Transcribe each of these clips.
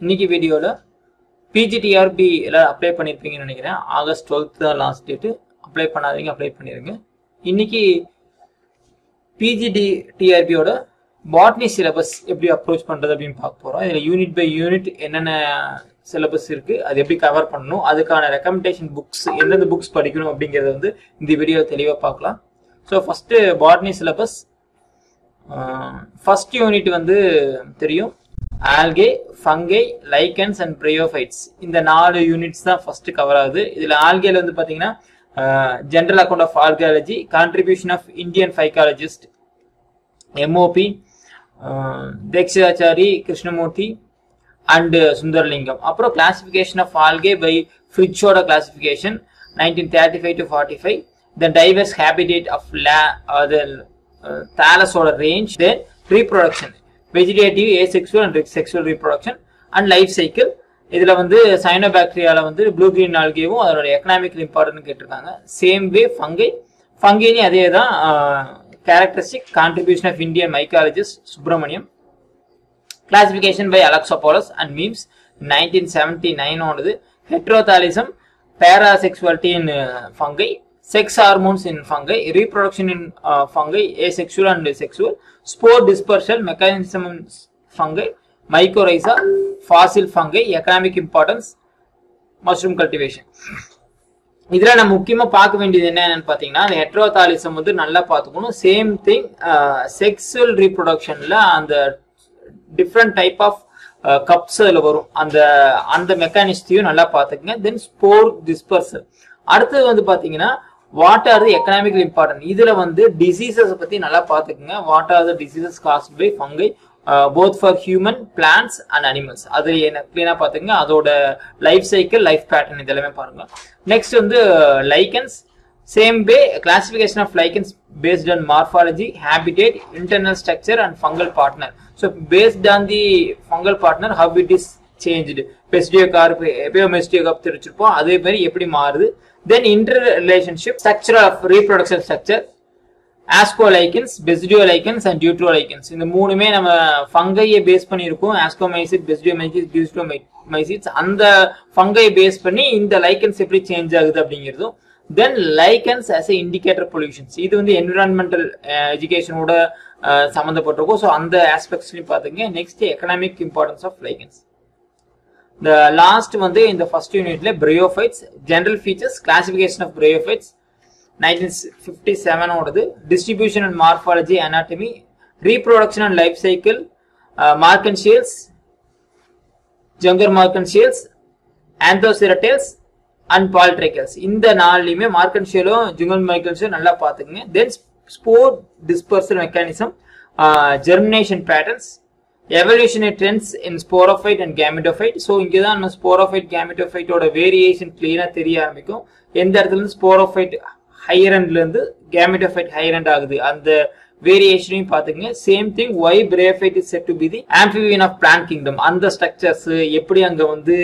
இன்னைக்கு வீடியோல PGTRB எல்லாம் அப்ளை பண்ணிருப்பீங்கன்னு நினைக்கிறேன். ஆகஸ்ட் 12th தான் லாஸ்ட் டேட். அப்ளை பண்ணாதீங்க, அப்ளை பண்ணிருங்க. இன்னைக்கு PGTRB ஓட பாட்னி சிலபஸ் எப்படி அப்ரோச் பண்றது அப்படின்னு பார்க்க போறோம். இதுல யூனிட் பை யூனிட் என்னென்ன சிலபஸ் இருக்கு, அது எப்படி கவர் பண்ணணும், அதுக்கான ரெக்கமெண்டேஷன் புக்ஸ், எந்தெந்த புக்ஸ் படிக்கணும் அப்படிங்கறத வந்து இந்த வீடியோ தெளிவா பார்க்கலாம். So first botany syllabus. First unit வந்து தெரியும், algae, fungi, lichens and bryophytes. இந்த 4 யூனிட்ஸ் தான் ஃபர்ஸ்ட் கவர் ஆகுது. இதுல ஆல்கேல வந்து பாத்தீங்கன்னா general account of archaeology, contribution of Indian phycologist MOP, Desikachary, Krishnamurthy and Sundaralingam. அப்புறம் கிளாசிபிகேஷன் ஆஃப் ஆல்கே பை ஃப்ரிட்ஜோட classification 1935 to 45. Then diverse habitat of thalassோட range. Then reproduction, vegetative, asexual and sexual reproduction and life cycle. இதுல வந்து சைனோபாக்டீரியால வந்து blue green ஆல்கேவும் அதோட economical important கேட்டிருக்காங்க. Same way ஃபங்கைலையும் அதே தான். Characteristic, contribution of Indian mycologist Subramaniam. Classification by Alexopoulos and Mims 1979 ஓனது. Heterothallism, parasexuality in fungi, sex hormones in fungi, reproduction in fungi, asexual and sexual, spore dispersal mechanism in fungi, mycorrhiza, fossil fungi, economic importance, mushroom cultivation. இதுல நம்ம முக்கியமா பார்க்க வேண்டியது என்னன்னு பாத்தீங்கன்னா, அந்த ஹெட்ரோதாலிசம் வந்து நல்லா பார்த்துக்கணும். சேம் திங் செக்ஸுவல் ரீப்ரொடக்ஷன்ல அந்த டிஃப்ரெண்ட் டைப் ஆஃப் கப்ஸ் அதுல வரும். அந்த மெக்கானிசத்தையும் நல்லா பார்த்துக்குங்க. Then spore dispersal. அடுத்தது வந்து பாத்தீங்கன்னா, what are the economical important. இதுல வந்து டிசீசஸ் பத்தி நல்லா பாத்துக்கோங்க. What are the diseases caused by fungi both for human, plants and animals. அது என்ன கிளீனா பாத்துக்கங்க. அதோட லைஃப் சைக்கிள், லைஃப் பேட்டர்ன் இதெல்லாமே பாருங்க. நெக்ஸ்ட் வந்து lichens. Same way classification of lichens based on morphology, habitat, internal structure and fungal partner. So based on the fungal partner how it is changed. பெஸ்டியோகார்ப், எபியோமெஸ்டியோகார்ப் தெரிஞ்சிருப்போம், அதே மாதிரி எப்படி மாறுது. Then interrelationship, structure of reproduction structure, ascolichens, basidiolichens and deuterolichens. இந்த மூணுமே நம்ம ஃபங்கையை பேஸ் பண்ணி இருக்கும். ascomycete, basidiomycete, deuteromycetes. அந்த ஃபங்கை பேஸ் பண்ணி இந்த லைக்கன்ஸ் எப்படி சேஞ்ச் ஆகுது அப்படிங்கிறதும். Then lichens as a indicator pollutions. இது வந்து environmental educationோட சம்பந்தப்பட்டிருக்கும். ஸோ அந்த ஆஸ்பெக்ட்ஸ்லையும் பார்த்துங்க. Next economic importance of lichens. The last வந்து இந்த first unitல bryophytes, general features, classification of bryophytes 1957 ஓடது. distribution and morphology, anatomy, reproduction and life cycle, marsupials, younger marsupials, anthoceratops and polytrichals. இந்த நாலுலயுமே marsupials, younger marsupials நல்லா பாத்துக்கங்க. Then spore dispersal mechanism, germination patterns, evolutionary trends in sporophyte and gametophyte. So இங்க தான் நம்ம sporophyte gametophyte ஓட variation கிளியரா தெரிய ஆரம்பிக்கும். எந்த இடத்துல இருந்து sporophyte higher endல இருந்து gametophyte higher end ஆகுது, அந்த வேரியேஷனையும் பாத்துக்கங்க. Same thing why bryophyte is said to be the amphibian of plant kingdom. அந்த ஸ்ட்ரக்சர்ஸ் எப்படி அங்க வந்து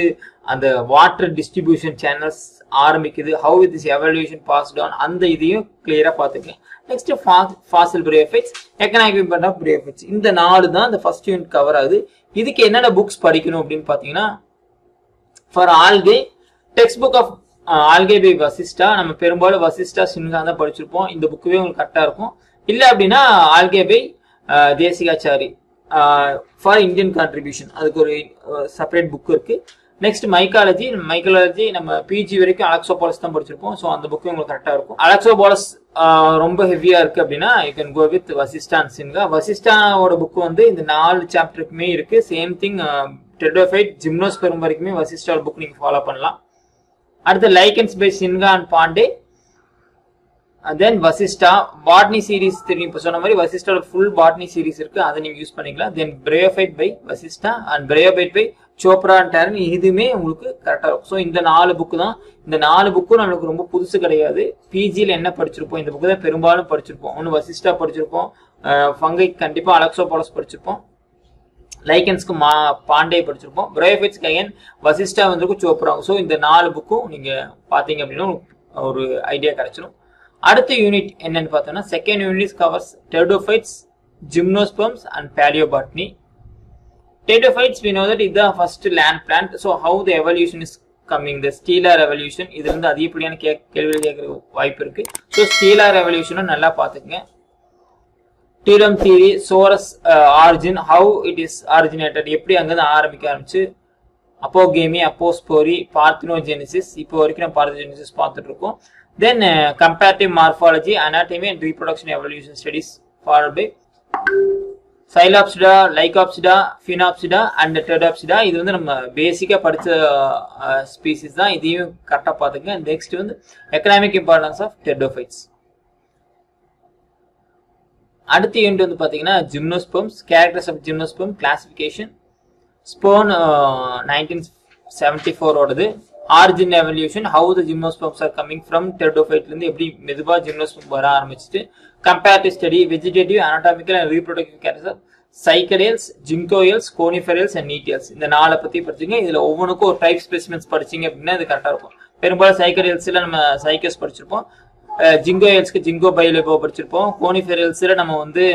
அந்த வாட்டர் டிஸ்ட்ரிபியூஷன் சேனல்ஸ் ஆரம்பிக்குது, how is this evolution passed on, அந்த இதையும் கிளியரா பாத்துக்கங்க. Next fossil bryophytes, economic importance of bryophytes. இந்த 4 தான் இந்த ஃபர்ஸ்ட் யூனிட் கவர் ஆகுது. இதுக்கு என்னென்ன புக்ஸ் படிக்கணும் அப்படின்னு பாத்தீங்கன்னா, for algae text book of algae by Vasishta. நம்ம பெரும்பாலும் வசிஷ்டா சின்ஹா தான் படிச்சிருப்போம். இந்த புக்குவே உங்களுக்கு கரெக்டா இருக்கும். இல்ல அப்படின்னா algae by Desikachary for Indian contribution, அதுக்கு ஒரு செப்பரேட் புக் இருக்கு. நெக்ஸ்ட் மைக்காலஜி நம்ம பிஜி வரைக்கும் அலெக்சோபோலஸ் தான் படிச்சிருப்போம். ஸோ அந்த புக்கு உங்களுக்கு கரெக்டா இருக்கும். அலெக்சோபோலஸ் ரொம்ப ஹெவியா இருக்கு அப்படின்னா you can go with Vashishta and Sinha. வசிஷ்டாவோட புக் வந்து இந்த 4 சாப்டருக்குமே இருக்கு. சேம் திங் டெரிடோஃபைட், ஜிம்னோஸ்பெர்ம் வரைக்குமே வசிஷ்டா புக் நீங்க ஃபாலோ பண்ணலாம். அடுத்து lichens by Sinha and Pandey. Then Vasishta botany series தெரியும். இப்போ சொன்ன மாதிரி வசிஷ்டாவோட ஃபுல் பாட்னி சீரீஸ் இருக்கு, அதை நீங்க யூஸ் பண்ணிக்கலாம். Then bryophyte by Vashishta and bryophyte by Chopra and டேரன். இதுவுமே உங்களுக்கு கரெக்டா இருக்கும். ஸோ இந்த 4 புக்கு தான். இந்த 4 புக்கும் நம்மளுக்கு ரொம்ப புதுசு கிடையாது. பிஜியில் என்ன படிச்சிருப்போம், இந்த புக்கு தான் பெரும்பாலும் படிச்சிருப்போம். ஒன்று வசிஷ்டா படிச்சிருப்போம், ஃபங்கை கண்டிப்பா அலெக்சோபோலஸ் படிச்சிருப்போம், லைக்கன்ஸ்க்கு பாண்டே படிச்சிருப்போம், பிரையோஃபைட்ஸ்க்கு அகைன் வசிஷ்டா வந்திருக்கும், சோப்ரா. ஸோ இந்த 4 புக்கும் நீங்க பாத்தீங்க அப்படின்னா ஒரு ஐடியா கிடைச்சிடும். அடுத்த யூனிட் என்னன்னு பார்த்தோம்னா, second unit covers pteridophytes, gymnosperms and palaeobotany. Pteridophytes, we know that இது தான் first land plant. So how the evolution is coming, the stellar evolution, இது வந்து அதிகப்படியான கேள்விகள் கேட்கிற வாய்ப்பு இருக்கு. So stellar evolution நல்லா பாத்துக்கங்க. Theorem theory, source, origin, how it is originated, எப்படி அங்க இருந்து ஆரம்பிக்க ஆரம்பிச்சு, அப்போகேமி, அப்போஸ்போரி, பார்த்தினோஜெனிசிஸ், இப்போ வரைக்கும் நம்ம பார்த்தினோஜெனிசிஸ் பார்த்துட்டு இருக்கோம். Then comparative morphology, anatomy and reproduction evolution studies followed by Psilopsida, Lycopsida, Phenopsida and Pteridopsida. இது வந்து நம்ம பேசிக்கா படிச்ச ஸ்பீசிஸ் தான். இதையும் கரெக்டா பாத்துங்க. நெக்ஸ்ட் வந்து எக்கனாமிக் இம்பார்ட்டன்ஸ் ஆஃப் Pteridophytes. அடுத்த யூனிட் வந்து பாத்தீங்கன்னா gymnosperms, characters of gymnosperm, classification, Sporne 1974 ஓடது, origin evolution, how the gymnosperms are coming from Pteridophyte இருந்து எப்படி மெதுவா ஜிம்னோஸ்பெர்ம் வர ஆரம்பிச்சிட்டு, comparative study, vegetative, anatomical and reproductive characters, cycadales, ginkgoales, coniferales and gnetales. இந்த 4 பத்தி படிச்சீங்க. இதுல ஒவ்வொன்றுக்கும் ஒரு டைப் ஸ்பெசிமென்ஸ் படிச்சீங்க அப்படின்னா இது கரெக்டா இருக்கும். பெரும்பாலும் சைக்கடேல்ஸ்ல நம்ம சைக்கஸ் படிச்சிருப்போம், ஜிங்கோயல்ஸ்க்கு ஜிங்கோ பைலோபோ படிச்சிருப்போம், கோனிஃபெரல்ஸ்ல நம்ம வந்து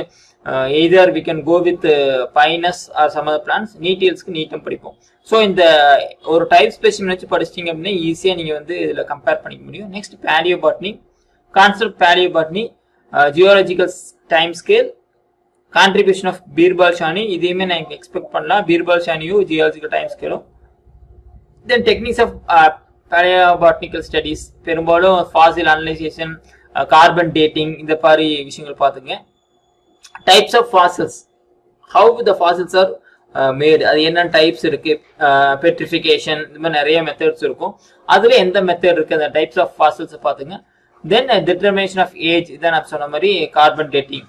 either we can go with pinus or some other plants, நீட்டியல்ஸ்க்கு நீட்டம் படிப்போம். ஸோ இந்த ஒரு டைப் ஸ்பெசிமென் வச்சு படிச்சிட்டீங்க அப்படின்னா ஈஸியா நீங்க வந்து இதுல கம்பேர் பண்ணிக்க முடியும். Next palaeobotany, concept palaeobotany, geological time scale, contribution of Birbal Sahni, இதையுமே நான் எக்ஸ்பெக்ட் பண்ணலாம். பீர்பால் ஷானியும் ஜியாலஜிக்கல் டைம் ஸ்கேலும். Then techniques of palaeobotanical studies, பெரும்பாலும் ஃபாசில் அனலைசேஷன், கார்பன் டேட்டிங், இந்த மாதிரி விஷயங்கள் பார்த்துங்க. Types of fossils, how the fossils are made, அது என்ன டைப்ஸ் இருக்கு, பெட்ரிஃபிகேஷன், இந்த மாதிரி நிறைய மெத்தட்ஸ் இருக்கும். அதுல எந்த மெத்தட் இருக்கு, அந்த டைப்ஸ் ஆஃப் ஃபாசில்ஸ் பார்த்துங்க. தென் டிட்டர்மினேஷன் ஆஃப் ஏஜ், இதான் நான் சொன்ன மாதிரி கார்பன் டேட்டிங்.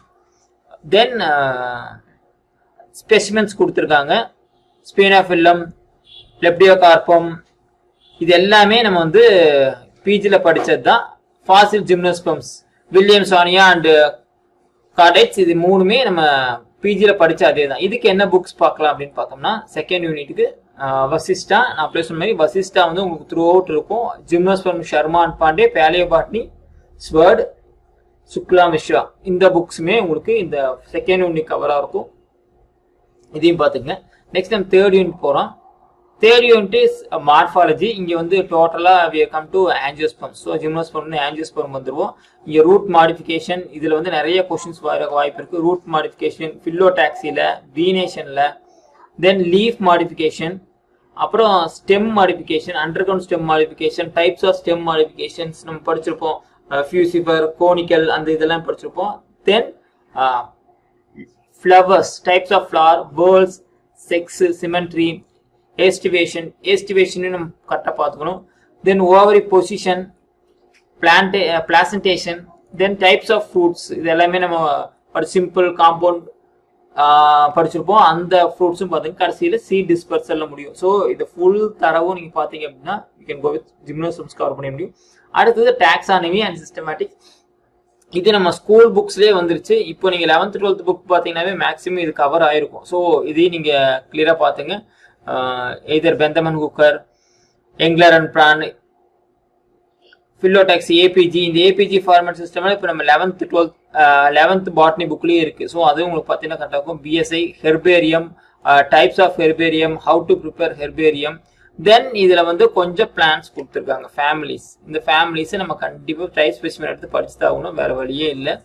தென் ஸ்பெசிமென்ஸ் கொடுத்துருக்காங்க, ஸ்பீனோஃபில்லம், லெப்டியோகார்பம், இது எல்லாமே நம்ம வந்து பிஜில படிச்சது தான். Fazil gymnosperms, William Sania and கார்டைட்ஸ், இது 3மே நம்ம பிஜில படிச்ச அதே தான். இதுக்கு என்ன புக்ஸ் பார்க்கலாம் அப்படின்னு பார்த்தோம்னா, செகண்ட் யூனிட்டுக்கு வசிஷ்டா, நான் அப்படியே சொன்ன மாதிரி வசிஷ்டா வந்து உங்களுக்கு த்ரூ அவுட் இருக்கும். Gymnosperm Sharma and Pandey, palaeobotany, Seward, Shukla Mishra, இந்த புக்ஸுமே உங்களுக்கு இந்த செகண்ட் யூனிட் கவரா இருக்கும். இதையும் பார்த்துங்க. நெக்ஸ்ட் நம்ம தேர்ட் யூனிட் போறோம். Third unit is morphology. இங்க வந்து டோட்டலா we come to angiosperms. So gymnosperm angiosperm வந்துருவோம். இங்க ரூட் மாடிஃபிகேஷன், இதுல வந்து நிறைய கொஸ்டின்ஸ் வர வாய்ப்பு இருக்கு. ரூட் மாடிஃபிகேஷன், பில்லோடாக்சில, வீனேஷன்ல, தென் லீஃப் மாடிஃபிகேஷன், அப்புறம் stem modification, underground stem modification, types of stem modifications நம்ம படிச்சிருப்போம். ஃபியூசிபர், கோனிக்கல், அந்த இதெல்லாம் படிச்சிருப்போம். Then flowers, types of flower, பேர்ல்ஸ், செக்ஸ், சிமெண்ட்ரி, estivation நம்ம கரெக்டா பார்த்துக்கணும். Then ovary position, placentation, then types of fruits, இது எல்லாமே நம்ம சிம்பிள் காம்பவுண்ட் படிச்சிருப்போம். அந்த ஃப்ரூட்ஸும் பார்த்தீங்கன்னா கடைசியில் சீட் டிஸ்பர்சல்ல முடியும். ஸோ இது ஃபுல் தரவும் நீங்க பார்த்தீங்க அப்படின்னா you can go with gymnosperms cover பண்ண முடியும். அடுத்தது டாக்ஸானமி அண்ட் சிஸ்டமேட்டிக், இது நம்ம ஸ்கூல் புக்ஸ்லேயே வந்துருச்சு. இப்போ நீங்க 11th 12th புக் பார்த்தீங்கன்னாவே மேக்ஸிமம் இது கவர் ஆயிருக்கும். ஸோ இதையும் நீங்க கிளியரா பார்த்துங்க. either Bentham and Hooker, Engler and Pran, Phyllotaxy, APG, இந்த APG format system இப்போ நம்ம 11th botany புக்லயே இருக்கு. ஸோ அது உங்களுக்கு பார்த்தீங்கன்னா கரெக்டாக இருக்கும். BSI, herbarium, types of herbarium, how to prepare herbarium. தென் இதுல வந்து கொஞ்சம் பிளான்ஸ் கொடுத்துருக்காங்க, ஃபேமிலிஸ். இந்த ஃபேமிலிஸை நம்ம கண்டிப்பா டைப் ஸ்பெசிமென் எடுத்து படிச்சுதான் ஆகணும், வேற வழியே இல்லை.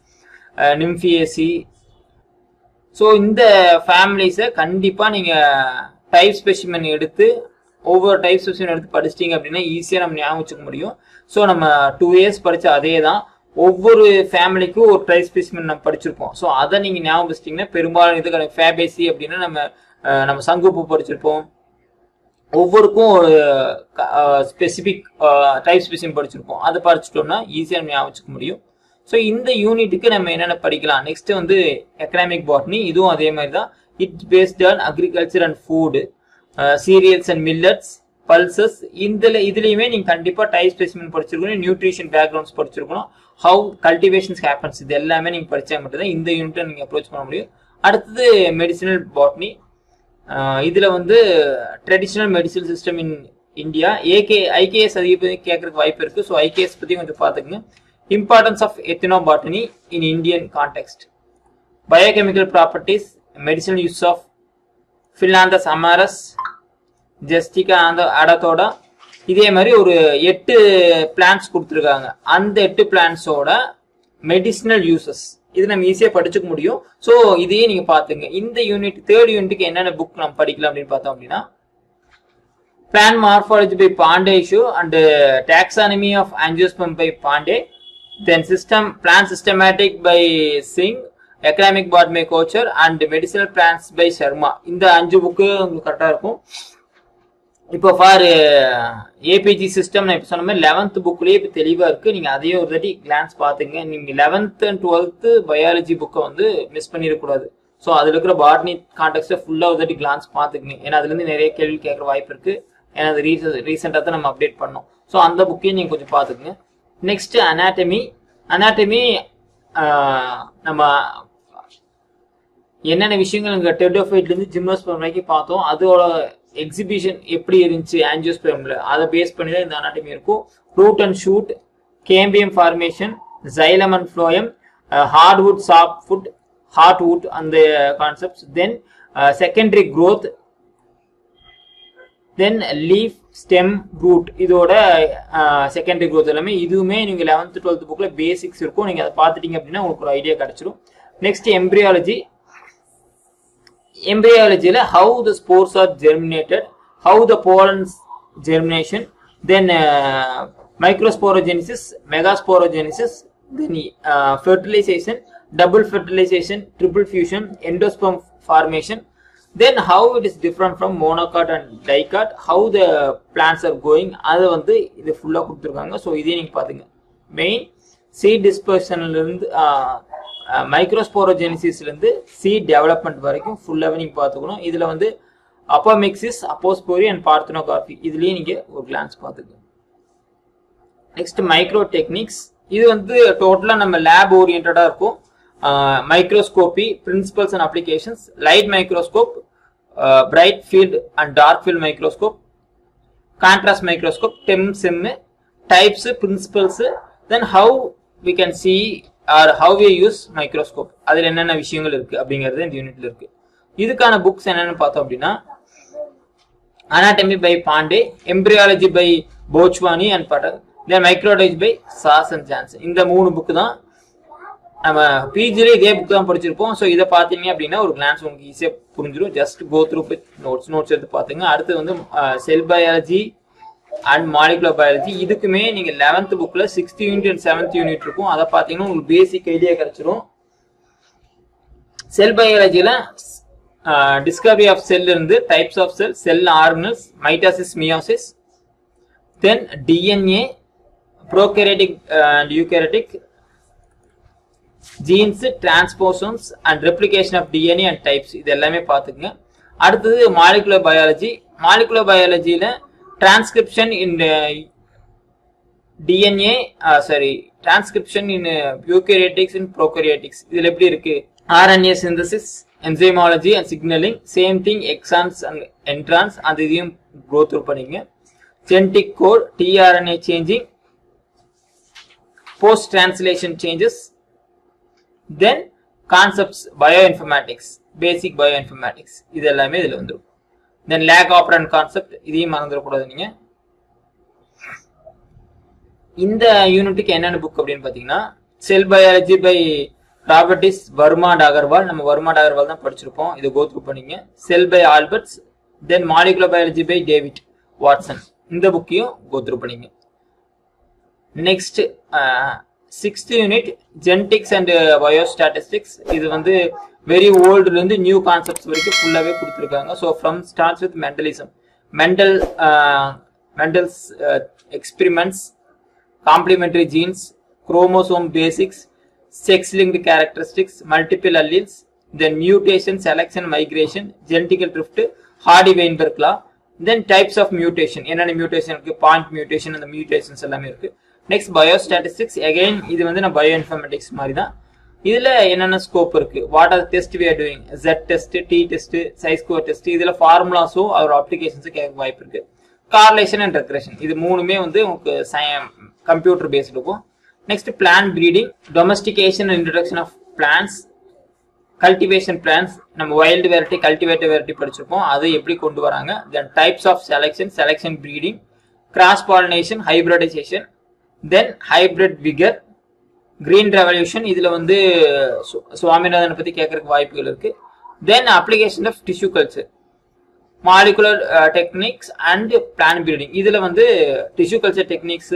நிம்ஃபியேசி, ஸோ இந்த ஃபேமிலிஸை கண்டிப்பா நீங்க டைப் ஸ்பெசிமென் எடுத்து ஒவ்வொரு டைப் ஸ்பெசிமென் எடுத்து படிச்சிட்டீங்க அப்படின்னா ஈஸியா நம்ம ஞாபகம் வச்சுக்க முடியும். ஸோ நம்ம 2 years படிச்ச அதே தான், ஒவ்வொரு ஃபேமிலிக்கும் ஒரு டைப் ஸ்பெசிமென் நம்ம படிச்சிருப்போம். ஸோ அதை நீங்க ஞாபகம் வச்சிட்டீங்கன்னா பெரும்பாலும் இது ஃபேபேசி அப்படின்னா நம்ம சங்குப்பூ படிச்சிருப்போம். ஒவ்வொருக்கும் ஒரு ஸ்பெசிபிக் டைப் ஸ்பெசிமென் படிச்சிருப்போம். அதை படிச்சிட்டோம்னா ஈஸியா நம்ம ஞாபகம் வச்சுக்க முடியும். ஸோ இந்த யூனிட்டுக்கு நம்ம என்னென்ன படிக்கலாம். நெக்ஸ்ட் வந்து எக்கனாமிக் பாட்னி, இதுவும் அதே மாதிரி தான். It's based on agriculture and food, serials and millets, pulses. இதுலயுமே நீங்க கண்டிப்பா டைப் ஸ்பெசிமென் படிச்சிருக்கணும், நியூட்ரிஷன் பேக்ரவுண்ட்ஸ் படிச்சிருக்கணும், ஹவு கல்டிவேஷன்ஸ் ஹேப்பன்ஸ், இது எல்லாமே நீங்க படிச்சா மட்டும்தான் இந்த யூனிட்டை நீங்க அப்ரோச் பண்ண முடியும். அடுத்தது மெடிசினல் பாட்னி. இதுல வந்து traditional medicinal system in India, IKS அதிக கேட்கறதுக்கு வாய்ப்பு இருக்கு. ஸோ ஐகேஎஸ் பத்தி கொஞ்சம் பாத்துக்கங்க. Importance of ethnobotany in Indian context, biochemical properties, medicinal use of Phyllanthus amarus, Justica adatoda. இதே மாதிரி ஒரு 8 பிளான்ட்ஸ் கொடுத்துருக்காங்க. அந்த 8 பிளான்ட்ஸோட மெடிசினல் யூசஸ் இது நம்ம ஈஸியா படிச்சுக்க முடியும். ஸோ இதையே நீங்க பாத்துங்க. இந்த யூனிட் 3rd யூனிட்டுக்கு என்னென்ன புக் நம்ம படிக்கலாம் அப்படின்னு பார்த்தோம் அப்படின்னா பிளான்ட் மார்பாலஜி பை பாண்டே இஷ்யூ and taxonomy of angiosperm by Pandey, then plant systematic by Singh, economic botany Kochhar and medicinal plants by Sharma. இந்த 5 புக்கு உங்களுக்கு கரெக்டா இருக்கும். இப்போ ஃபார் ஏபிஜி சிஸ்டம் நான் இப்போ சொன்ன மாதிரி 11th புக்லேயே இப்போ தெளிவாக இருக்குது. நீங்கள் அதையே ஒரு தாட்டி கிளான்ஸ் பார்த்துங்க. நீங்கள் 11th and 12th பயாலஜி புக்கை வந்து மிஸ் பண்ணிடக்கூடாது. ஸோ அதில் இருக்கிற பாட்னி கான்டெக்ட்டை ஃபுல்லாக ஒரு தாட்டி கிளான்ஸ் பார்த்துக்குங்க. ஏன்னா அதுலேருந்து நிறைய கேள்வி கேட்குற வாய்ப்பு இருக்குது. ஏன்னா அது ரீசெண்டாக தான் நம்ம அப்டேட் பண்ணோம். ஸோ அந்த புக்கையும் நீங்கள் கொஞ்சம் பார்த்துக்குங்க. நெக்ஸ்ட் அனாட்டமி நம்ம என்னென்ன விஷயங்கள் இங்கே டெர்டோஃபைட்லேருந்து ஜிம்னோஸ்பெர்ம் வரைக்கும் பார்த்தோம். அதோட எக்ஸிபிஷன் எப்படி இருந்துச்சு ஆஞ்சியோஸ்பெர்ம்ல அதை பேஸ் பண்ணி தான் இந்த அனாட்டமி இருக்கும். Root and shoot, cambium formation, xylem and phloem, hardwood, softwood, hardwood அந்த concepts, then secondary growth, then leaf, stem, root இதோட செகண்டரி க்ரோத் எல்லாமே இதுவுமே நீங்கள் 11th 12th புக்ல பேசிக்ஸ் இருக்கும். நீங்கள் அதை பார்த்துட்டீங்க அப்படின்னா உங்களுக்கு ஒரு ஐடியா கிடைச்சிடும். Next embryology. Embryology, how the spores are germinated, how the pollen's germination, then microsporogenesis, megasporogenesis, then fertilization, double fertilization, triple fusion, endosperm formation, then how it is different from monocot and dicot, how the plants are going, அது வந்து இது ஃபுல்லா கொடுத்துருக்காங்க. So இதே நீங்க பாத்துங்க. Main seat டிஸ்பர்ஷன்ல இருந்து மைக்ரோஸ்போரோஜெனிசிஸ்ல இருந்து சீட் டெவலப்மெண்ட் வரைக்கும் ஃபுல்லாவே நீங்க பாத்துக்கணும். இதுல வந்து அப்போமிக்சிஸ், அப்போஸ்போரி அண்ட் பார்த்தனோகார்பி இதுலயே நீங்க ஒரு கிளான்ஸ் பாத்துக்கணும். Next micro techniques. இது வந்து டோட்டலா நம்ம லேப் ஓரியன்டா இருக்கும். Microscopy, principles and applications, light microscope, bright field and dark field microscope, contrast microscope, TEM, SEM, types, principles, then how we can see or how we use microscope அதில் என்னென்ன விஷயங்கள் இருக்கு அப்படிங்கிறது இந்த யூனிட்ல இருக்கு. இதுக்கான புக்ஸ் என்னென்னு பார்த்தோம் அப்படின்னா anatomy by Pandey, embryology by Bhojwani and பட்டர், then microtechnique by Sass and Johansen. இந்த 3 புக்கு தான் நம்ம பிஜில இதே புக் தான் படிச்சிருப்போம். ஸோ இதை பார்த்தீங்க அப்படின்னா ஒரு கிளான்ஸ் உங்களுக்கு ஈஸியாக புரிஞ்சிடும். Just go through with notes எடுத்து பார்த்துங்க. அடுத்து வந்து cell biology and molecular biology. இதுக்குமே நீங்க 11th புக்ல 6th unit and 7th unit இருக்கும். அதை பார்த்தீங்கன்னா உங்களுக்கு பேசிக் ஐடியா கிடைச்சிடும். செல் பயாலஜியில டிஸ்கவரி ஆஃப் செல் இருந்து types of cell, cell organelles, mitosis, meiosis, then DNA, prokaryotic and eukaryotic, genes, transposons and replication of DNA and types இது எல்லாமே பார்த்துக்குங்க. அடுத்தது மாலிகுலர் பயாலஜி. மாலிகுலர் பயாலஜியில transcription in DNA, transcription in eukaryotics and prokaryotics இதுல எப்படி இருக்கு, RNA synthesis, enzymology and signaling, same thing exons and introns அந்த இதையும் go through பண்ணீங்க. genetic code, tRNA changing, post translation changes, then concepts bioinformatics, basic bioinformatics இது எல்லாமே இதுல வந்துரும். then lag operand concept இதையும் மறந்துடக்கூடாது நீங்க. இந்த யூனிட்டுக்கு என்னென்ன புக் அப்படின்னு பாத்தீங்கன்னா cell biology by Robertis, Verma and Agarwal. நம்ம வர்மா அண்ட் அகர்வால் தான் படிச்சிருப்போம். இதை கோ த்ரூ பண்ணீங்க. Cell by Alberts, then molecular biology by David Watson இந்த புக்கையும் கோ த்ரூ பண்ணீங்க. Next 6th unit genetics and biostatistics. இது வந்து வெரி ஓல்டுல இருந்து நியூ கான்செப்ட்ஸ் வரைக்கும் ஃபுல்லாவே கொடுத்துருக்காங்க. So from starts with Mendelism, Mendel's experiments, complementary genes, chromosome basics, sex linked characteristics, multiple alleles, then mutation, selection, migration, genetical drift, Hardy Weinberg law, then types of mutation, என்னென்ன mutation இருக்கு, point mutation, அந்த mutations எல்லாமே இருக்கு. Next biostatistics. Again இது வந்து நம்ம bio informatics மாதிரி தான். இதுல என்னென்ன ஸ்கோப் இருக்கு, what are test we are doing, Z test, T test, chi score test, இதுல ஃபார்முலாஸும் அதோட அப்ளிகேஷன்ஸும் கேட்க வாய்ப்பு இருக்கு. கார்லேஷன் அண்ட் ரெக்ரெஷன் இது 3மே வந்து உங்களுக்கு கம்ப்யூட்டர் பேஸ்டு இருக்கும். Next plant breeding, domestication and introduction of plants, cultivation plants நம்ம வைல்டு வெரைட்டி கல்டிவேட்டட் வெரைட்டி படிச்சிருப்போம், அது எப்படி கொண்டு வராங்க. Then types of selection breeding, cross pollination, hybridisation, then hybrid vigour, green revolution. இதுல வந்து சுவாமிநாதனை பத்தி கேட்கறதுக்கு வாய்ப்புகள் இருக்கு. Then application of tissue culture, molecular techniques and plant building. இதுல வந்து tissue culture techniques,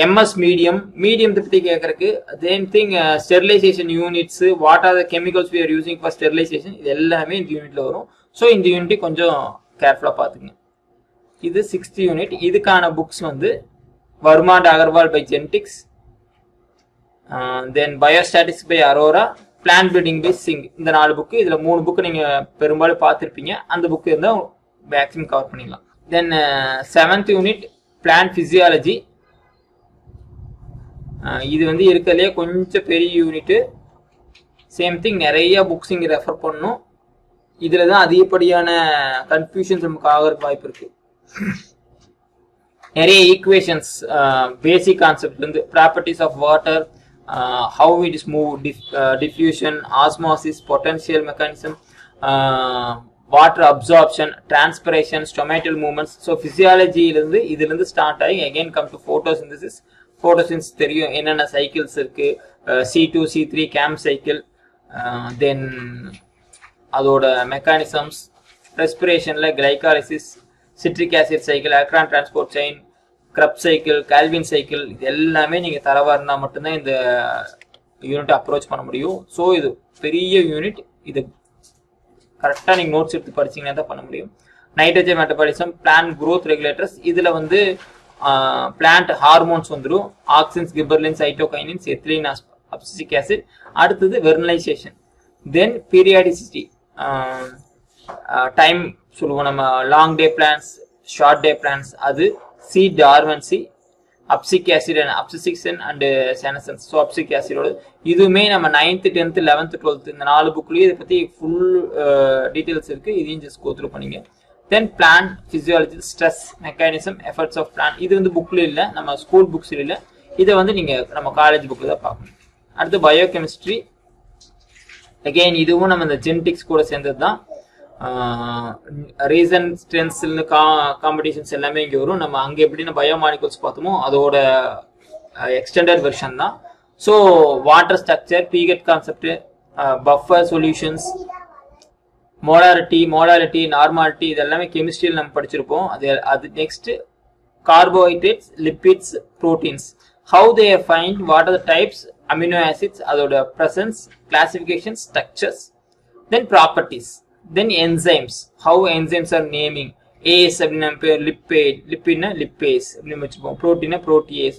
MS medium பத்தி கேட்கறதுக்கு. Same thing sterilisation units, what are the chemicals we are using for sterilisation, இது எல்லாமே இந்த யூனிட்ல வரும். ஸோ இந்த யூனிட் கொஞ்சம் கேர்ஃபுல்லா பாத்துங்க. இது 6th யூனிட். இதுக்கான புக்ஸ் வந்து Verma and Agarwal by genetics, then biostatistics by Arora, plant building by Singh. இந்த 4 புக்கு. இதுல 3 புக்கு நீங்க பெரும்பாலும் பார்த்துருப்பீங்க. அந்த புக்கு இருந்தா மேக்ஸிமம் கவர் பண்ணிடலாம். தென் 7th யூனிட் பிளான் பிசியாலஜி. இது வந்து இருக்கிறதுலே கொஞ்சம் பெரிய யூனிட். சேம் திங் நிறைய புக்ஸ் இங்க ரெஃபர் பண்ணணும். இதுல தான் அதிகப்படியான கன்ஃபியூஷன்ஸ் நமக்கு ஆகிறதுக்கு வாய்ப்பு இருக்கு. நிறைய ஈக்குவேஷன்ஸ், பேசிக் கான்செப்ட் வந்து properties of water, how it is moved, diffusion, osmosis, potential mechanism, water absorption, transpiration, stomatal movements. So physiology இதிலிருந்து ஸ்டார்ட் ஆகி again come to photosynthesis. photosynthesis தெரியும் என்னென்ன சைக்கிள்ஸ் இருக்கு, C2 C3 game cycle, then அதோட mechanisms, ரெஸ்பிரேஷன்ல glycolysis, citric acid cycle, electron transport chain, Krebs cycle, Calvin cycle, இது எல்லாமே நீங்க தரவா இருந்தா மட்டும்தான் இந்த யூனிட் அப்ரோச் பண்ண முடியும். ஸோ இது பெரிய யூனிட். இது கரெக்டா நீங்க நோட்ஸ் எடுத்து படிச்சீங்கன்னா தான் பண்ண முடியும். Nitrogen metabolism, plant growth regulators. இதுல வந்து பிளான்ட் ஹார்மோன்ஸ் வந்துடும், auxins, gibberellin, cytokinins, ethylene, abscisic acid. அடுத்தது வெர்னலைசேஷன், தென் பீரியாடிசிட்டி, டைம் சொல்லுவோம் நம்ம, long day plants, short day plants, அது seed dormancy, abscisic acid and abscission and senescence. So abscisic ஆசிடோட இதுவுமே நம்ம 9th 10th 11th 12th இந்த 4 புக்லயும் இதை பத்தி ஃபுல் டீடைல்ஸ் இருக்கு. இதையும் ஜஸ்ட் கோ த்ரூ பண்ணிங்க. Then plant physiology, stress mechanism, efforts of plant. இது வந்து புக்ல இல்லை, நம்ம ஸ்கூல் புக்ஸ்ல இல்லை. இதை வந்து நீங்க நம்ம காலேஜ் புக்ல தான் பார்க்கணும். அடுத்து பயோகெமிஸ்ட்ரி. அகெயின் இதுவும் நம்ம இந்த ஜெனடிக்ஸ் கூட சேர்ந்தது தான். ரீசன் ஸ்ட்ரென்த்ஸ் காம்படிஷன்ஸ் எல்லாமே இங்கே வரும். நம்ம அங்கே எப்படின்னா பயோமாலிகுல்ஸ் பார்த்தோமோ அதோட எக்ஸ்டெண்டட் வெர்ஷன் தான். ஸோ வாட்டர் ஸ்ட்ரக்சர், பீகட் concept, buffer solutions, molarity, normality, இது எல்லாமே கெமிஸ்ட்ரியில் நம்ம படிச்சிருப்போம். அது next carbohydrates, lipids, proteins, how they find, what are the types, amino acids, அதோட presence, classification, structures, then properties, then enzymes, how enzymes are naming. AS அப்படினா லிப்பிட்னா lipase அப்படின்னு வச்சுப்போம், புரோட்டீனா protease,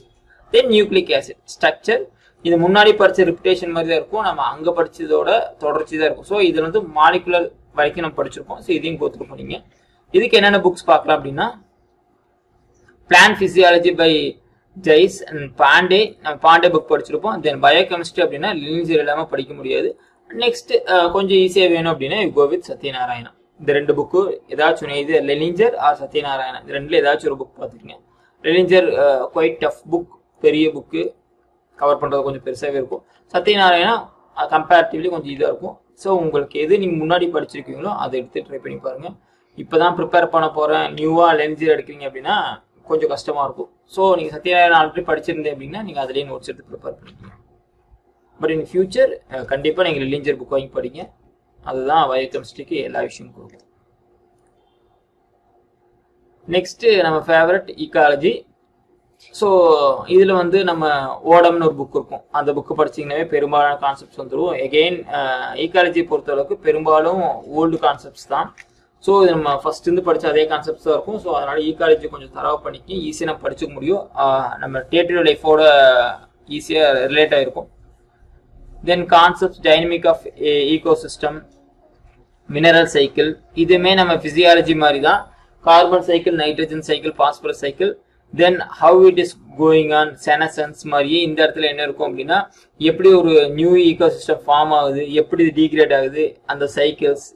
then nucleic acid structure. இது முன்னாடி படிச்ச repetition மாதிரி தான் இருக்கும், நம்ம அங்க படிச்சதோட தொடர்ச்சி தான் இருக்கும். ஸோ இதுல வந்து மாலிகுலர் வரைக்கும் நம்ம படிச்சிருப்போம். ஸோ இதையும் கோத்துட்டு போனீங்க. இதுக்கு என்னென்ன புக்ஸ் பார்க்கலாம் அப்படின்னா, plant physiology by Jain and Pandey, நம்ம பாண்டே புக் படிச்சிருப்போம். தென் பயோகெமிஸ்ட்ரி அப்படின்னா லினியர் இல்லாம படிக்க முடியாது. நெக்ஸ்ட் கொஞ்சம் ஈஸியா வேணும் அப்படின்னா கோ வித் சத்யநாராயணா. இந்த 2 புக்கு ஏதாச்சும் இது லெலிஞ்சர் ஆர் சத்யநாராயணா, இந்த 2ல ஏதாச்சும் ஒரு புக் பார்த்துக்கங்க. லெலிஞ்சர் குவைட் டஃப் புக், பெரிய புக்கு, கவர் பண்றது கொஞ்சம் பெருசாகவே இருக்கும். சத்யநாராயணா கம்பேரிட்டிவ்லி கொஞ்சம் இதாக இருக்கும். ஸோ உங்களுக்கு எது நீங்க முன்னாடி படிச்சிருக்கீங்களோ அதை எடுத்து ட்ரை பண்ணி பாருங்க. இப்போதான் ப்ரிப்பேர் பண்ண போறேன், நியூவா லெலிஞ்சர் எடுக்கிறீங்க அப்படின்னா கொஞ்சம் கஷ்டமா இருக்கும். ஸோ நீங்க சத்யநாராயணா ஆல்ரெடி படிச்சிருந்தேன் அப்படின்னா நீங்க அதுலேயே நோட்ஸ் எடுத்து ப்ரிப்பேர் பண்ணிக்கலாம். பட் இன் ஃபியூச்சர் கண்டிப்பாக நீங்கள் லிலிஞ்சர் புக் வாங்கி படிங்க. அதுதான் பயோகெமிஸ்ட்ரிக்கு எல்லா விஷயமும் கொடுக்கும். நெக்ஸ்ட் நம்ம ஃபேவரட் ஈக்காலஜி. ஸோ இதில் வந்து நம்ம ஓடம்னு ஒரு புக் இருக்கும், அந்த புக்கு படிச்சிங்கன்னாவே பெரும்பாலான கான்செப்ட்ஸ் வந்துடும். எகெயின் ஈக்காலஜி பொறுத்தளவுக்கு பெரும்பாலும் ஓல்டு கான்செப்ட்ஸ் தான். ஸோ இது நம்ம ஃபர்ஸ்ட் இருந்து படித்த அதே கான்செப்ட்ஸ் தான் இருக்கும். ஸோ அதனால ஈக்காலஜி கொஞ்சம் தரவு பண்ணிக்கி ஈஸியாக நம்ம படிச்சுக்க முடியும். நம்ம டே டு டே லைஃபோட ஈஸியாக ரிலேட் ஆகிருக்கும். Then concepts, dynamic of ecosystem, mineral cycle, இதுவுமே நம்ம பிசியாலஜி மாதிரி தான். Carbon cycle, nitrogen cycle, phosphorus cycle. Then how it is going on, senescence மாதிரியே இந்த இடத்துல என்ன இருக்கும் அப்படின்னா, எப்படி ஒரு நியூ ஈகோசிஸ்டம் ஃபார்ம் ஆகுது, எப்படி டீக்ரேட் ஆகுது, அந்த cycles.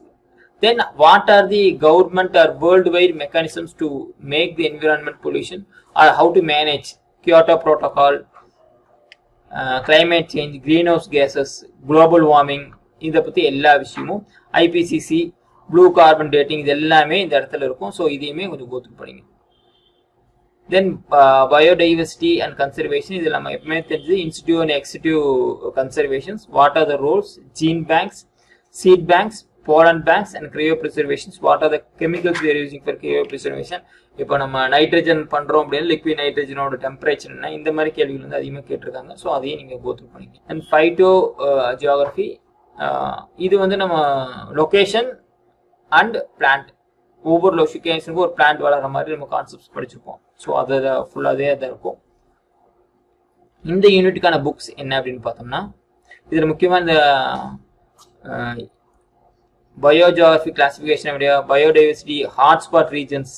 Then what are the government or world wide mechanisms to make the environment pollution or how to manage Kyoto protocol, climate change, greenhouse gases, global warming, இதை பற்றி எல்லா விஷயமும் IPCC blue carbon dating இது எல்லாமே இந்த இடத்துல இருக்கும். So இதையுமே கொஞ்சம் கோத்ரூ பண்ணிங்க. தென் பயோடைவர்சிட்டி அண்ட் கன்சர்வேஷன் இதில் நம்ம எப்பவுமே தெரிஞ்சு in situ and ex situ conservations, what are the roles, gene banks, seed banks, pollen banks and cryopreservations. What are the chemicals we are using for cryopreservation? இப்போ நம்ம நைட்ரஜன் பண்றோம் அப்படின்னா லிக்விட் நைட்ரஜனோட டெம்பரேச்சர் என்ன, இந்த மாதிரி கேள்விகள் வந்து அதிகமாக கேட்டிருக்காங்க. ஸோ அதையும் நீங்க கோ த்ரூ பண்ணிங்க. அண்ட் ஃபைட்டோ ஜியோகிராஃபி, இது வந்து நம்ம லொகேஷன் அண்ட் பிளான்ட், ஒவ்வொரு லொகேஷனுக்கும் ஒரு பிளான்ட் வளர்ற மாதிரி நம்ம கான்செப்ட்ஸ் படிச்சிருப்போம். ஸோ அதை ஃபுல்லாகவே அதை இருக்கும். இந்த யூனிட்டுக்கான புக்ஸ் என்ன அப்படின்னு பார்த்தோம்னா, இதில் முக்கியமாக இந்த பயோஜியோகிராஃபி கிளாசிஃபிகேஷன் அப்படியா, பயோடைவர்சிட்டி, ஹாட்ஸ்பாட் ரீஜன்ஸ்,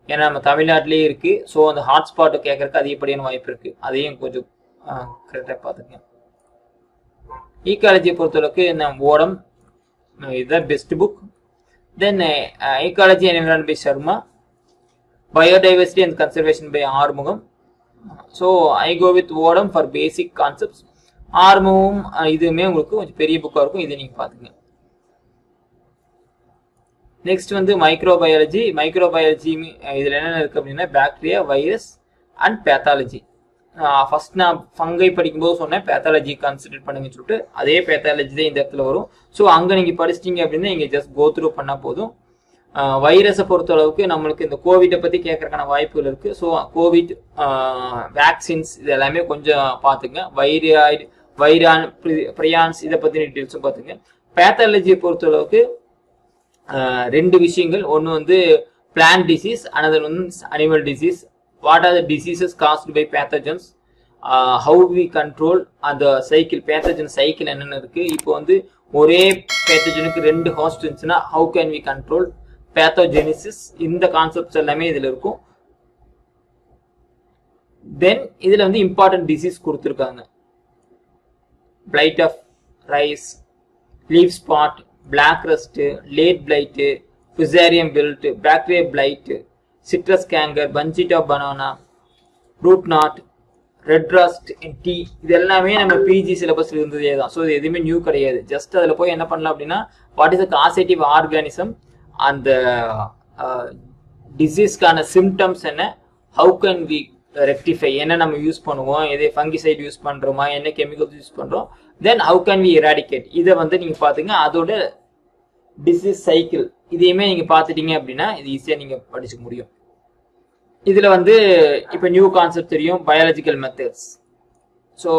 ஏன்னா நம்ம தமிழ்நாட்டிலே இருக்கு. ஸோ அந்த ஹாட்ஸ்பாட்டை கேட்கறதுக்கு அதிகப்படியான வாய்ப்பு இருக்கு. அதையும் கொஞ்சம் கரெக்டாக பார்த்துக்கங்க. ஈக்காலஜியை பொறுத்தளவுக்கு இந்த ஓடம் இதுதான் best book. Then ecology and environment by Sharma, biodiversity and conservation by Arumugam. So I go with Odum for basic concepts. Arumugam இதுவுமே உங்களுக்கு கொஞ்சம் பெரிய புக்காக இருக்கும், இதை நீங்கள் பார்த்துங்க. நெக்ஸ்ட் வந்து மைக்ரோபயாலஜி. மைக்ரோபயாலஜி இதில் என்னென்ன இருக்குது அப்படின்னா, bacteria, virus and pathology. First நான் ஃபங்கை படிக்கும்போது சொன்னேன் பேத்தாலஜி கான்சென்ட்ரேட் பண்ணுங்கன்னு சொல்லிட்டு, அதே பேத்தாலஜி தான் இந்த இடத்துல வரும். ஸோ அங்கே நீங்கள் படிச்சிட்டிங்க அப்படின்னா நீங்கள் ஜஸ்ட் கோ த்ரூ பண்ணால் போதும். வைரஸை பொறுத்த அளவுக்கு நம்மளுக்கு இந்த கோவிட்டை பற்றி கேட்கறதுக்கான வாய்ப்புகள் இருக்குது. ஸோ கோவிட் வேக்சின்ஸ் இது எல்லாமே கொஞ்சம் பார்த்துங்க. வைராய்டு, வைரான், பிரியான்ஸ் இதை பற்றின டீட்டெயில்ஸும் பார்த்துங்க. பேத்தாலஜியை பொறுத்த அளவுக்கு ரெண்டு விஷயங்கள், ஒன்று வந்து பிளான்ட் டிசீஸ், அனதர் வந்து animal disease. What are the diseases caused by pathogens, how we control அந்த சைக்கிள், பேத்தஜன் சைக்கிள் என்னென்ன இருக்கு. இப்போ வந்து ஒரே பேத்தஜனுக்கு ரெண்டு ஹாஸ்ட் இருந்துச்சுன்னா how can we control pathogenesis, இந்த கான்செப்ட்ஸ் எல்லாமே இதில் இருக்கும். தென் இதில் வந்து இம்பார்ட்டன்ட் டிசீஸ் கொடுத்துருக்காங்க. Blight of rice, leaf spot, black rust, late blight, fusarium wilt, bacteria blight, citrus canker, bunchit of banana, root knot, red rust in tea. இது எல்லாமே நம்ம பிஜி சிலபஸ்ல இருந்ததே தான். ஸோ இது எதுவுமே நியூ கிடையாது. ஜஸ்ட் அதில் போய் என்ன பண்ணலாம் அப்படின்னா, what is the causative organism, அந்த டிசீஸ்க்கான சிம்டம்ஸ் என்ன, ஹவு கேன் வி ரெக்டிஃபை, என்ன நம்ம யூஸ் பண்ணுவோம், எதே ஃபங்கிசைட் யூஸ் பண்ணுறோமா, என்ன கெமிக்கல்ஸ் யூஸ் பண்ணுறோம், then how can we eradicate, இதை வந்து நீங்கள் பார்த்துங்க. அதோட டிசீஸ் சைக்கிள் இதையுமே நீங்கள் பார்த்துட்டீங்க அப்படின்னா இது ஈஸியாக நீங்கள் படிச்சுக்க முடியும். இதில் வந்து இப்போ நியூ கான்செப்ட் தெரியும், பயாலஜிக்கல் மெத்தட்ஸ். ஸோ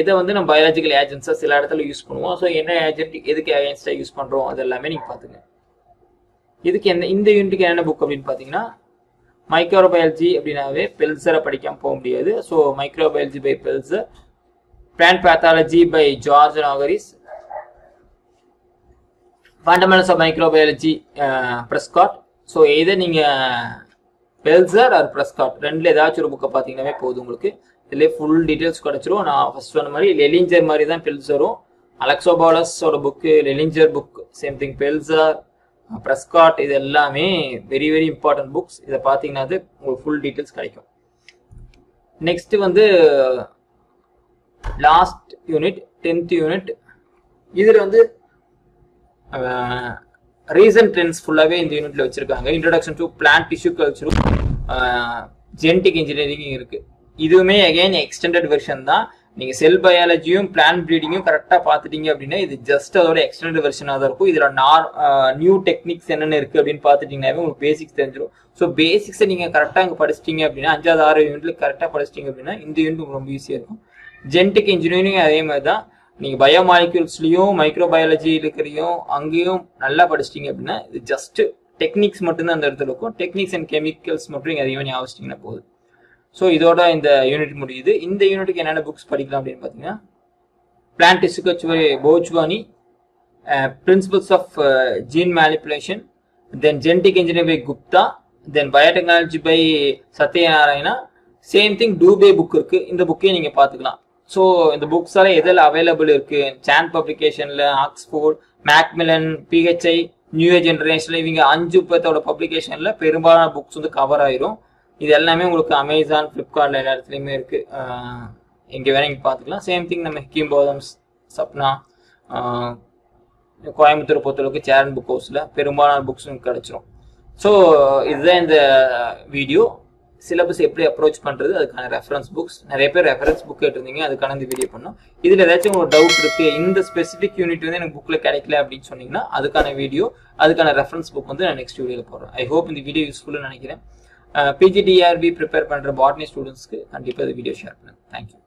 எதை வந்து நம்ம பயாலஜிக்கல் ஏஜென்ட்ஸாக சில இடத்துல யூஸ் பண்ணுவோம். ஸோ என்ன ஏஜென்ட் எதுக்கு அகேன்ஸ்டாக யூஸ் பண்ணுறோம் அது எல்லாமே நீங்கள் பார்த்துங்க. இதுக்கு இந்த யூனிட்டுக்கு என்னென்ன புக் அப்படின்னு பார்த்தீங்கன்னா, மைக்ரோபயாலஜி அப்படின்னாவே பெல்சரை படிக்காமல் போக முடியாது. So microbiology by Pelczar, plant pathology by George Agrios, fundamentals of microbiology Prescott. So எதை நீங்கள் பெல்சர் ஆர் பிரஸ்காட் ரெண்டில் ஏதாச்சும் ஒரு புக்கை பார்த்தீங்கன்னாவே போதும் உங்களுக்கு. இதில் ஃபுல் டீட்டெயில்ஸ் கிடச்சிரும். நான் ஃபர்ஸ்ட் சொன்ன மாதிரி லெலிஞ்சர் மாதிரி தான் பெல்சரும், அலெக்சோபாலஸோட book, Lehninger book, same thing Pelczar, Prescott, இது எல்லாமே வெரி வெரி இம்பார்ட்டன்ட் புக்ஸ். இதை பார்த்தீங்கன்னா உங்களுக்கு ஃபுல் டீட்டெயில்ஸ் கிடைக்கும். நெக்ஸ்ட் வந்து லாஸ்ட் யூனிட் 10th யூனிட். இதில் வந்து ரீசன்ட் ட்ரெண்ட்ஸ் ஃபுல்லாகவே இந்த யூனிட்ல வச்சிருக்காங்க. இன்ட்ரோடக்ஷன் டு பிளான்ட் டிஷ்யூ கல்ச்சரும் ஜெனடிக் இன்ஜினியரிங் இருக்கு. இதுவுமே அகைன் எக்ஸ்டெண்டட் வெர்ஷன் தான். நீங்க செல் பயாலஜியும் பிளான்ட் ப்ரீடிங்கும் கரெக்டாக பார்த்துட்டீங்க அப்படின்னா இது ஜஸ்ட் அதோட எக்ஸ்டெண்டட் வெர்ஷனாக தான் இருக்கும். இதில் நியூ டெக்னிக்ஸ் என்னென்ன இருக்கு அப்படின்னு பார்த்துட்டீங்கன்னாவே உங்களுக்கு பேசிக்ஸ் தெரிஞ்சிடும். ஸோ பேசிக்ஸை நீங்கள் கரெக்டாக அங்கே படிச்சிட்டீங்க அப்படின்னா 5வது 6வது யூனிட்ல கரெக்டாக படிச்சிட்டிங்க அப்படின்னா இந்த யூனிட் உங்களுக்கு ரொம்ப ஈஸியாக இருக்கும். ஜெனடிக் இன்ஜினியரிங் அதே மாதிரி தான். நீங்கள் பயோமாலிக்யூல்ஸ்லையும் மைக்ரோபயாலஜி இருக்கிறையும் அங்கேயும் நல்லா படிச்சிட்டிங்க அப்படின்னா இது ஜஸ்ட் டெக்னிக்ஸ் மட்டும்தான் அந்த இடத்துல இருக்கும். டெக்னிக்ஸ் அண்ட் கெமிக்கல்ஸ் மட்டும் நீங்கள் அதிகமாக ஞாபகம் போகுது. ஸோ இதோட இந்த யூனிட் முடியுது. இந்த யூனிட்டுக்கு என்னென்ன புக்ஸ் படிக்கலாம் அப்படின்னு பார்த்தீங்கன்னா, plant tissue culture Bhojwani, principles of gene manipulation, then genetic engineering by Gupta, then biotechnology by Satyanarayana, same thing Dubey book இருக்கு. இந்த புக்கையும் நீங்கள் பார்த்துக்கலாம். ஸோ இந்த புக்ஸ் எல்லாம் எதில் அவைலபிள் இருக்கு, சான் பப்ளிகேஷன்ல, ஆக்ஸ்போர்ட், மேக்மிலன், பிஹெச்ஐ, நியூ ஜென்ரேஷன்ல, இவங்க 5 பேர்த்தோட பப்ளிகேஷன்ல பெரும்பாலான புக்ஸ் வந்து கவர் ஆயிரும். இது எல்லாமே உங்களுக்கு அமேசான், ஃப்ளிப்கார்ட்ல எல்லா இடத்துலையுமே இருக்கு. எங்கே வேணா இங்கே பார்த்துக்கலாம். சேம் திங் நம்ம ஹிக்கிம் போதம்ஸ், சப்னா, கோயம்புத்தூர் பொறுத்தளவுக்கு சேரன் புக் ஹவுஸில் பெரும்பாலான புக்ஸும் கிடச்சிரும். ஸோ இதுதான் இந்த வீடியோ. சிலபஸ் எப்படி அப்ரோச் பண்ணுறது, அதுக்கான ரெஃபரன்ஸ் புக்ஸ், நிறைய பேர் ரெஃபரன்ஸ் புக் கேட்டிருந்தீங்க, அதுக்கான இந்த வீடியோ பண்ணோம். இதில் ஏதாச்சும் ஒரு டவுட் இருக்குது, இந்த ஸ்பெசிஃபிக் யூனிட் வந்து எனக்கு புக்கில் கிடைக்கல அப்படின்னு சொன்னீங்கன்னா அதுக்கான வீடியோ, அதுக்கான ரெஃபரன்ஸ் புக் வந்து நான் நெக்ஸ்ட் வீடியோவில் போடுறேன். ஐ ஹோப் இந்த வீடியோ யூஸ்ஃபுல்னு நினைக்கிறேன். பிஜிடிஆர்பி ப்ரிப்பேர் பண்ணுற பாட்னி ஸ்டூடெண்ட்ஸ்க்கு கண்டிப்பாக இந்த வீடியோ ஷேர் பண்ணுங்கள். தேங்க்யூ.